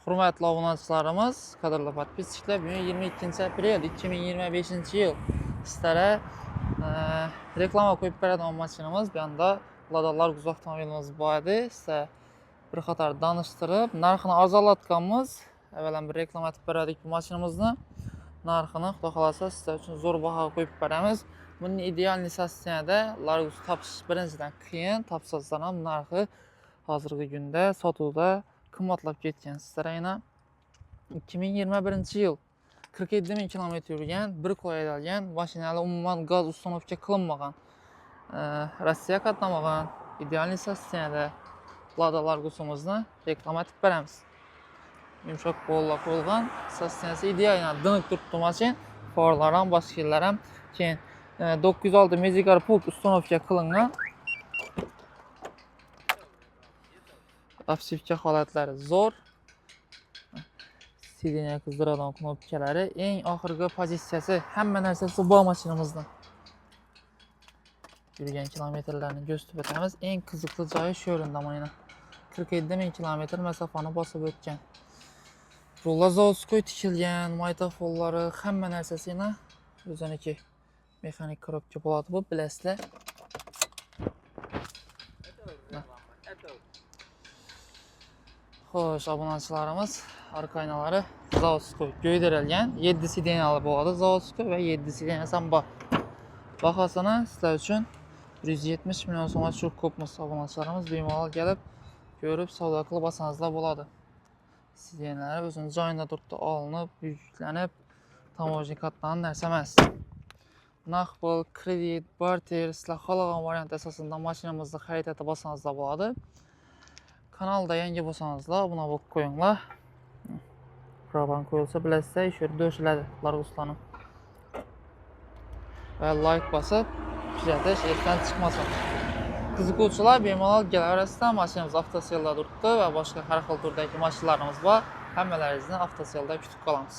Hurmatli obunachilarimiz, qadrli podpischilar, bugun 22 aprel 2025 yil sizlarga reklama qo'yib beradigan mashinamiz. Bu yerda Lada Largus avtomobilimiz bor edi. Sizlar bir qator danıştırib, narxini arzonlatganmiz. Avvalan bir reklama etib beradik bu mashinamizni. Narxini xudo xolasa sizlar uchun zo'r bahoga qo'yib beramiz. Bunun ideal sosteniyada Largus topish birinchidan qiyin, topsazlar ham narxi hozirgi kunda sotuvda qimmatlab ketgan. Sizlar aynan 2021 yil 47 ming kilometr yurgan, bir qo'y haydalgan, mashinali umuman gaz uстановка qilinmagan, Rossiya qatnamagan, ideal sosteniyada Lada Largus'imizni reklama etib beramiz. Yumshoq qo'llar qo'yilgan, sosteniyasi ideal, diniq turibdi mashin, farlar ham, boshqalar ham. Keyin 906 mezigar pult uстановка qilingan. Afsivka holatlari zo'r. Sideniya qizdiradigan knopkalari, eng oxirgi pozitsiyasi, hamma narsasi bor mashinamizda. Yurgan kilometrlarni ko'rsatib o'tamiz. Eng qiziqli joyi shu o'rinda mana 47 ming kilometr masofani bosib o'tgan. Rullar zavodskoy tikilgan, maytofollari, hamma narsasini o'ziniki. Mexanik korobka bo'ladi bu, bilasizlar. Xo'sh, obunachilarimiz, arka oynalari zavodskoy ko'ydirilgan. 7 sideniyali bo'ladi zavodskoy va 7 sideniyasi ham bor. Bahosini sizlar uchun 170 million so'mga tushirib ko'pmiz. Obunachilarimiz bemalol kelib, ko'rib, savdo qilib olsangizlar bo'ladi. Sideniyalari o'zini joyida turibdi, olinib, yuklanib, tamojinikatdan narsa emas. Naqd pul, kredit, barter, sizlar xohlagan variant asosida mashinamizni xarid etib olsangizlar bo'ladi. Kanalda yangi bo'lsangizlar, obuna bo'lib qo'yinglar. Proban qo'yilsa bilasizlar, ish yerda o'shiladi Larguslarning. Va like bosib, kuzatish esdan chiqmasin. Qiziquvchilar bemalol kelaverasizlar. Mashinamiz avtoselda turibdi va boshqa har xil turdagi mashinalarimiz bor. Hammalaringizni avtoselda kutib qolamiz.